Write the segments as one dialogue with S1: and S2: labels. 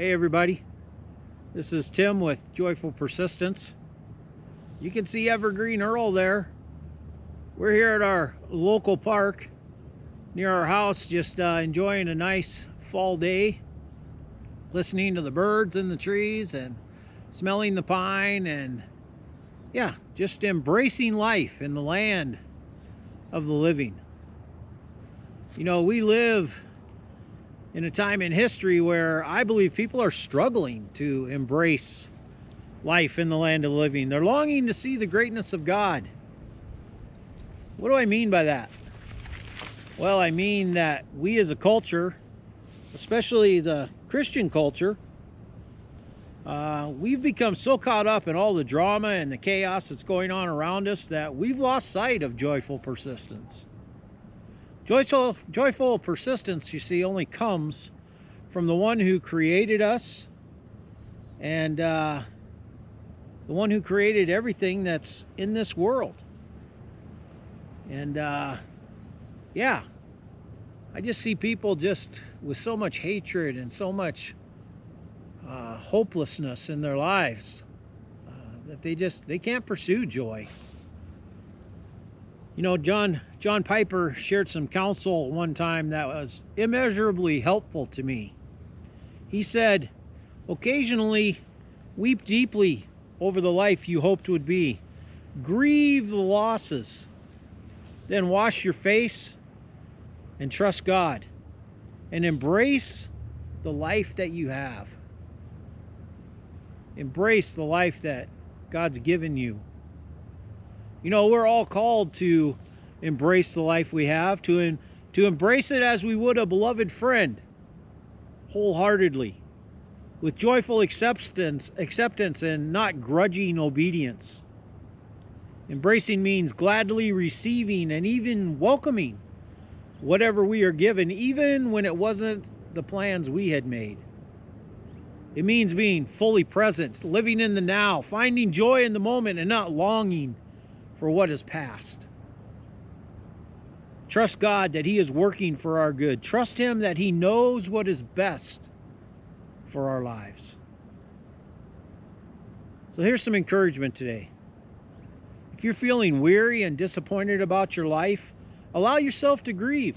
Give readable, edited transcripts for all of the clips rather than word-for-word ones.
S1: Hey everybody, this is Tim with Joyful Persistence. You can see Evergreen Earl there. We're here at our local park near our house, just enjoying a nice fall day, listening to the birds in the trees and smelling the pine, and yeah, just embracing life in the land of the living. You know, we live in a time in history where I believe people are struggling to embrace life in the land of the living. They're longing to see the greatness of God. What do I mean by that? Well, I mean that we as a culture, especially the Christian culture, we've become so caught up in all the drama and the chaos that's going on around us that we've lost sight of joyful persistence. Joyful persistence, you see, only comes from the one who created us and the one who created everything that's in this world. And yeah, I just see people just with so much hatred and so much hopelessness in their lives that they can't pursue joy. You know, John Piper shared some counsel one time that was immeasurably helpful to me. He said, occasionally weep deeply over the life you hoped would be. Grieve the losses. Then wash your face and trust God and embrace the life that you have. Embrace the life that God's given you. You know, we're all called to embrace the life we have, to embrace it as we would a beloved friend, wholeheartedly, with joyful acceptance and not grudging obedience. Embracing means gladly receiving and even welcoming whatever we are given, even when it wasn't the plans we had made. It means being fully present, living in the now, finding joy in the moment and not longing for what is past. Trust God that He is working for our good. Trust Him that He knows what is best for our lives. So here's some encouragement today. If you're feeling weary and disappointed about your life, allow yourself to grieve,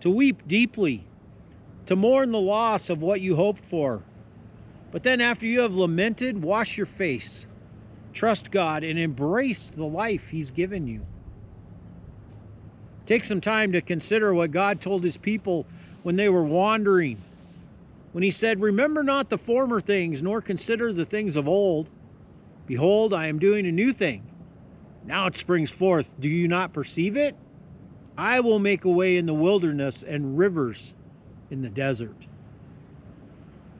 S1: to weep deeply, to mourn the loss of what you hoped for. But then after you have lamented, wash your face. Trust God and embrace the life He's given you. Take some time to consider what God told His people when they were wandering. When He said, "Remember not the former things, nor consider the things of old. Behold, I am doing a new thing. Now it springs forth. Do you not perceive it? I will make a way in the wilderness and rivers in the desert."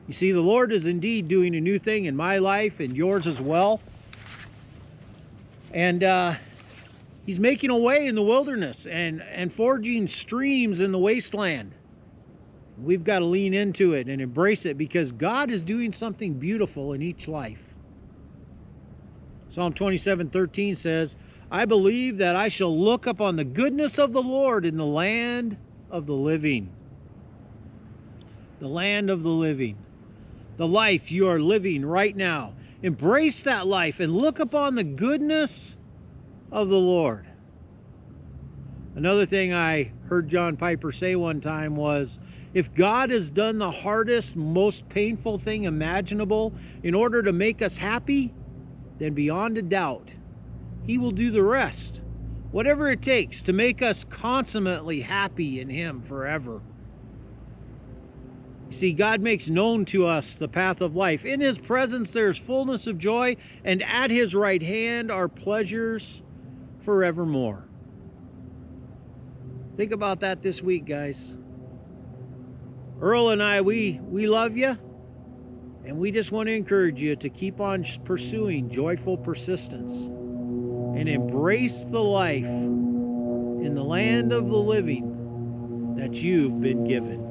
S1: You see, the Lord is indeed doing a new thing in my life and yours as well. And He's making a way in the wilderness and forging streams in the wasteland. We've got to lean into it and embrace it because God is doing something beautiful in each life. Psalm 27:13 says, "I believe that I shall look upon the goodness of the Lord in the land of the living." The land of the living. The life you are living right now. Embrace that life and look upon the goodness of the Lord. Another thing I heard John Piper say one time was, if God has done the hardest, most painful thing imaginable in order to make us happy, then beyond a doubt, He will do the rest. Whatever it takes to make us consummately happy in Him forever. You see, God makes known to us the path of life. In His presence there is fullness of joy, and at His right hand are pleasures forevermore. Think about that this week, guys. Earl and I, we love you, and we just want to encourage you to keep on pursuing joyful persistence and embrace the life in the land of the living that you've been given.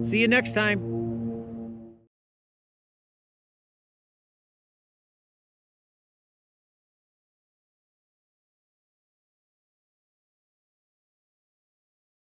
S1: See you next time.